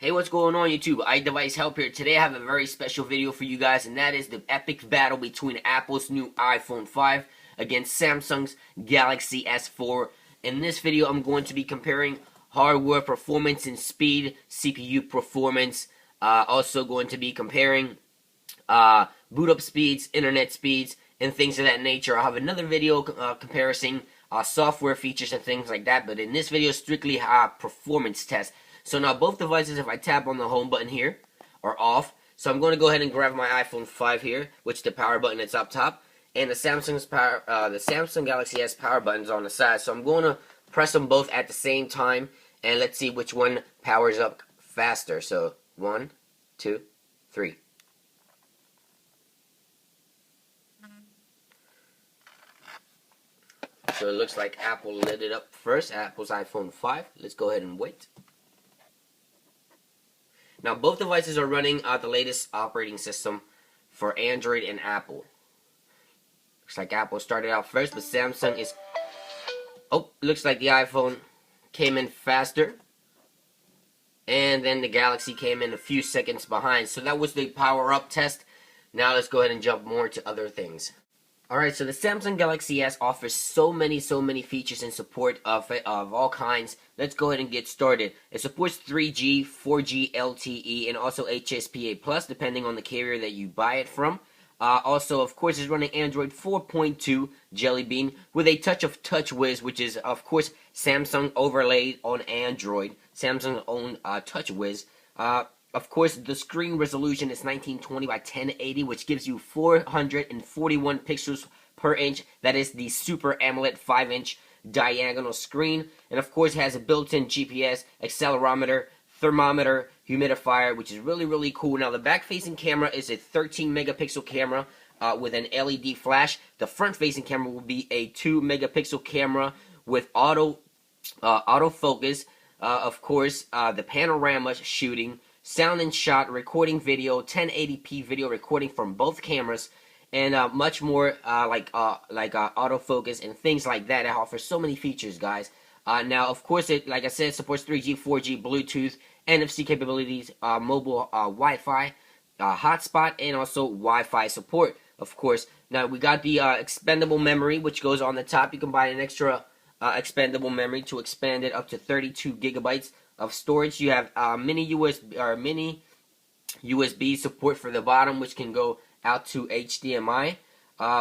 Hey, what's going on YouTube? iDevice Help here. Today I have a very special video for you guys, and that is the epic battle between Apple's new iPhone 5 against Samsung's Galaxy S4. In this video, I'm going to be comparing hardware performance and speed, CPU performance. Also going to be comparing boot up speeds, internet speeds, and things of that nature. I'll have another video comparison software features and things like that, but in this video, strictly performance test. So now both devices, if I tap on the home button here, are off. So I'm going to go ahead and grab my iPhone 5 here, which the power button is up top, and the Samsung Galaxy S power button is on the side. So I'm going to press them both at the same time, and let's see which one powers up faster. So 1, 2, 3. So it looks like Apple lit it up first, Apple's iPhone 5. Let's go ahead and wait. Now, both devices are running the latest operating system for Android and Apple. Looks like Apple started out first, but Samsung is... Oh, looks like the iPhone came in faster. And then the Galaxy came in a few seconds behind. So that was the power-up test. Now let's go ahead and jump more to other things. Alright, so the Samsung Galaxy S offers so many features and support of all kinds. Let's go ahead and get started. It supports 3G, 4G LTE, and also HSPA+, depending on the carrier that you buy it from. Also, of course, it's running Android 4.2 Jelly Bean with a touch of TouchWiz, which is, of course, Samsung overlaid on Android. Samsung's own TouchWiz. Of course, the screen resolution is 1920 by 1080, which gives you 441 pixels per inch. That is the Super AMOLED 5-inch diagonal screen. And of course, it has a built-in GPS, accelerometer, thermometer, humidifier, which is really cool. Now, the back-facing camera is a 13-megapixel camera with an LED flash. The front-facing camera will be a 2-megapixel camera with autofocus. Of course, the panorama shooting, sound and shot, recording video, 1080p video recording from both cameras, and much more like autofocus and things like that. It offers so many features, guys. Now, of course, it, like I said, supports 3G, 4G, Bluetooth, NFC capabilities, mobile Wi-Fi, hotspot, and also Wi-Fi support, of course. Now, we got the expandable memory, which goes on the top. You can buy an extra expandable memory to expand it up to 32 gigabytes of storage. You have mini USB support for the bottom, which can go out to HDMI.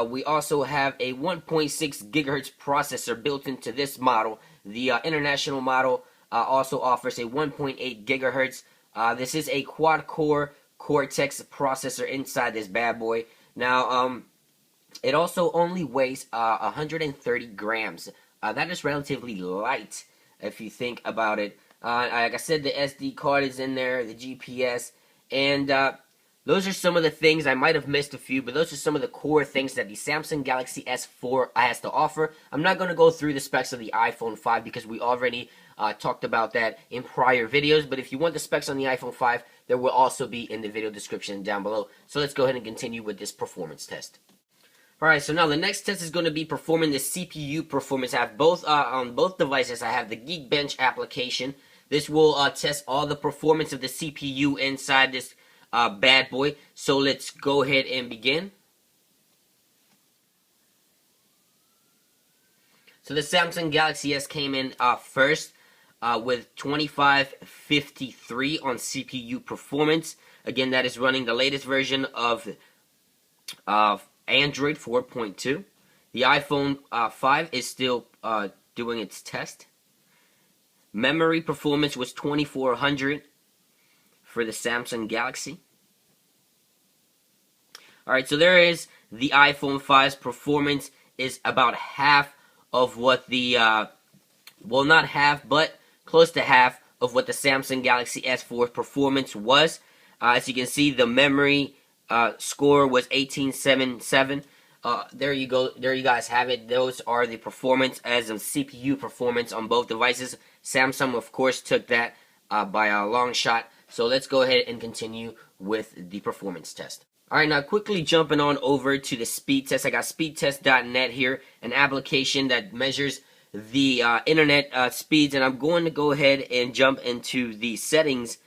We also have a 1.6 gigahertz processor built into this model. The international model also offers a 1.8 gigahertz. This is a quad-core Cortex processor inside this bad boy. Now, it also only weighs 130 grams. That is relatively light if you think about it. Like I said, the SD card is in there, the GPS, and those are some of the things. I might have missed a few, but those are some of the core things that the Samsung Galaxy S4 has to offer. I'm not going to go through the specs of the iPhone 5 because we already talked about that in prior videos, but if you want the specs on the iPhone 5, there will also be in the video description down below. So let's go ahead and continue with this performance test. Alright, so now the next test is going to be performing the CPU performance. I have both on both devices. I have the Geekbench application. This will test all the performance of the CPU inside this bad boy. So let's go ahead and begin. So the Samsung Galaxy S came in first with 2553 on CPU performance. Again, that is running the latest version of Android 4.2. The iPhone 5 is still doing its test. Memory performance was 2400 for the Samsung Galaxy. Alright, so there is the iPhone 5's performance is about half of what the, well, not half, but close to half of what the Samsung Galaxy S4 performance was. As you can see, the memory score was 1877. There you go. There you guys have it. Those are the performance as of CPU performance on both devices. Samsung, of course, took that by a long shot. So let's go ahead and continue with the performance test. Alright, now quickly jumping on over to the speed test. I got speedtest.net here, an application that measures the internet speeds, and I'm going to go ahead and jump into the settings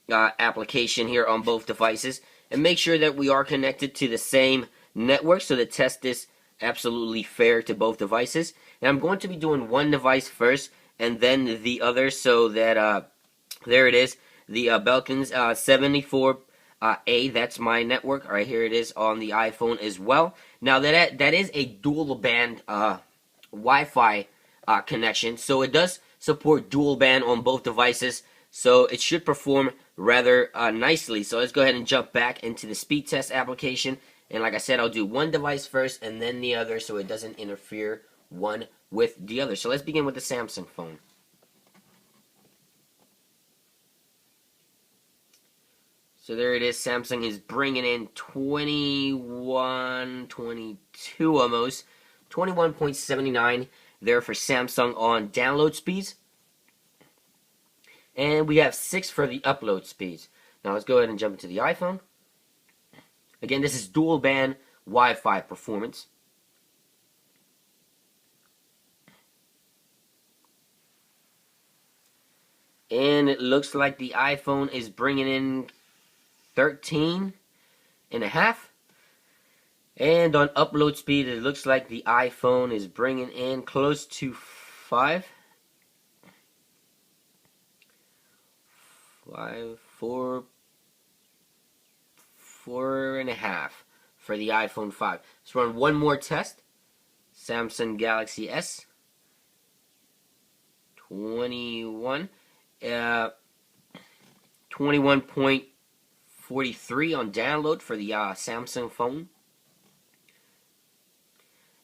application here on both devices, and make sure that we are connected to the same network so the test is absolutely fair to both devices. And I'm going to be doing one device first and then the other, so that there it is, the Belkin's 74A. That's my network. All right, here it is on the iPhone as well. Now that is a dual band Wi-Fi connection, so it does support dual band on both devices, so it should perform rather nicely. So let's go ahead and jump back into the speed test application, and like I said, I'll do one device first and then the other so it doesn't interfere one with the other. So let's begin with the Samsung phone. So there it is. Samsung is bringing in 21, 22 almost, 21.79 there for Samsung on download speeds. And we have 6 for the upload speeds. Now let's go ahead and jump into the iPhone. Again, this is dual band Wi-Fi performance. And it looks like the iPhone is bringing in 13 and a half. And on upload speed, it looks like the iPhone is bringing in close to 5. 4.5 for the iPhone 5. Let's run one more test. Samsung Galaxy S 21, 21.43 on download for the Samsung phone,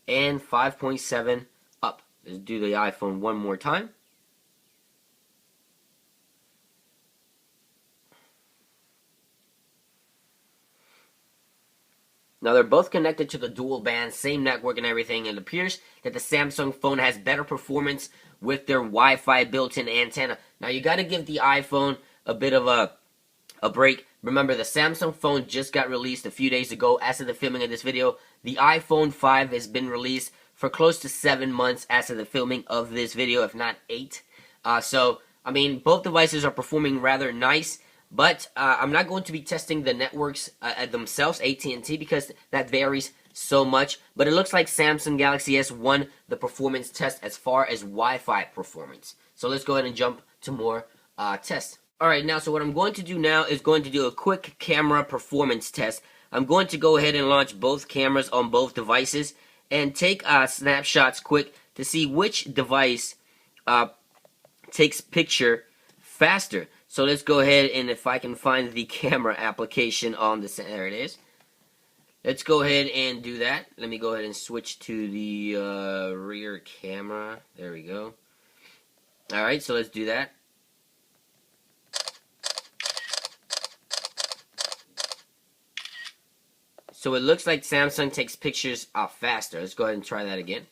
and 5.7 up. Let's do the iPhone one more time. Now they're both connected to the dual band, same network and everything. It appears that the Samsung phone has better performance with their Wi-Fi built-in antenna. Now you got to give the iPhone a bit of a break. Remember, the Samsung phone just got released a few days ago. As of the filming of this video, the iPhone 5 has been released for close to 7 months as of the filming of this video, if not 8. So, I mean, both devices are performing rather nice. But I'm not going to be testing the networks themselves, AT&T, because that varies so much. But it looks like Samsung Galaxy S won the performance test as far as Wi-Fi performance. So let's go ahead and jump to more tests. Alright, now, so what I'm going to do now is going to do a quick camera performance test. I'm going to go ahead and launch both cameras on both devices and take snapshots quick to see which device takes picture faster. So let's go ahead, and if I can find the camera application on this, there it is. Let's go ahead and do that. Let me go ahead and switch to the rear camera. There we go. Alright, so let's do that. So it looks like Samsung takes pictures faster. Let's go ahead and try that again.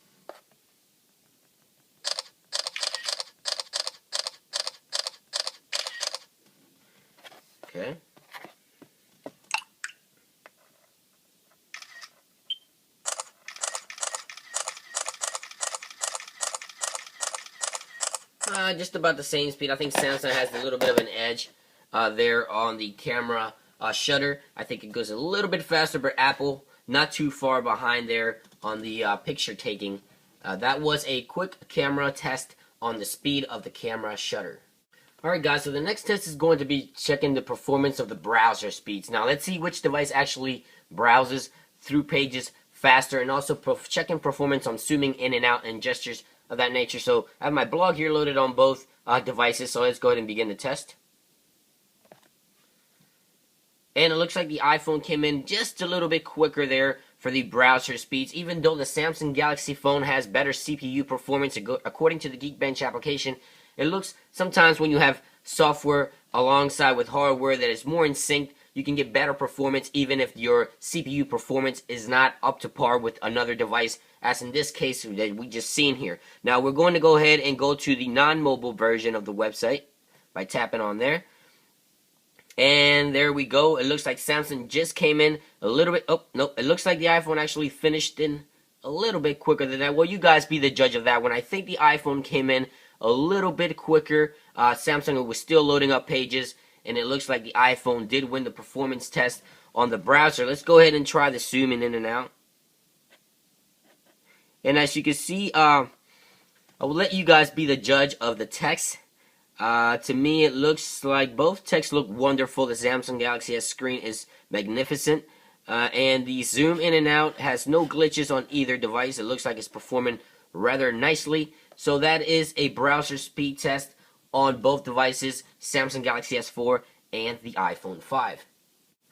Okay. Just about the same speed. I think Samsung has a little bit of an edge there on the camera shutter. I think it goes a little bit faster, but Apple not too far behind there on the picture taking. That was a quick camera test on the speed of the camera shutter. Alright guys, so the next test is going to be checking the performance of the browser speeds. Now let's see which device actually browses through pages faster, and also checking performance on zooming in and out and gestures of that nature. So I have my blog here loaded on both devices, so let's go ahead and begin the test. And it looks like the iPhone came in just a little bit quicker there for the browser speeds, even though the Samsung Galaxy phone has better CPU performance according to the Geekbench application. It looks sometimes when you have software alongside with hardware that is more in sync, you can get better performance even if your CPU performance is not up to par with another device, as in this case that we just seen here. Now we're going to go ahead and go to the non-mobile version of the website by tapping on there. And there we go. It looks like Samsung just came in a little bit. Oh, nope. It looks like the iPhone actually finished in a little bit quicker than that. Well, you guys be the judge of that one. I think the iPhone came in a little bit quicker. Samsung was still loading up pages, and it looks like the iPhone did win the performance test on the browser. Let's go ahead and try the zooming in and out. And as you can see, I will let you guys be the judge of the text. To me, it looks like both texts look wonderful. The Samsung Galaxy S screen is magnificent. And the zoom in and out has no glitches on either device. It looks like it's performing rather nicely. So that is a browser speed test on both devices, Samsung Galaxy S4 and the iPhone 5.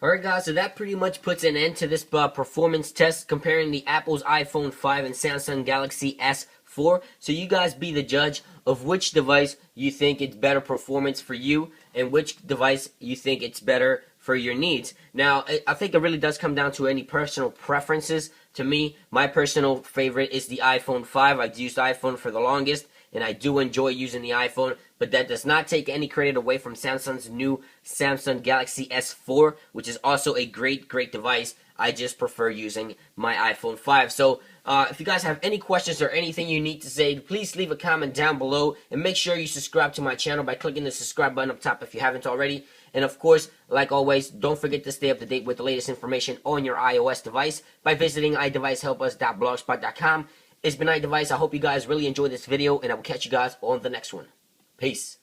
Alright guys, so that pretty much puts an end to this performance test comparing the Apple's iPhone 5 and Samsung Galaxy S4. So you guys be the judge of which device you think it's better performance for you and which device you think it's better for your needs. Now, I think it really does come down to any personal preferences. To me, my personal favorite is the iPhone 5. I've used iPhone for the longest, and I do enjoy using the iPhone, but that does not take any credit away from Samsung's new Samsung Galaxy S4, which is also a great device. I just prefer using my iPhone 5. So, if you guys have any questions or anything you need to say, please leave a comment down below, and make sure you subscribe to my channel by clicking the subscribe button up top if you haven't already. And of course, like always, don't forget to stay up to date with the latest information on your iOS device by visiting iDeviceHelpUs.blogspot.com. It's been iDevice. I hope you guys really enjoyed this video, and I will catch you guys on the next one. Peace.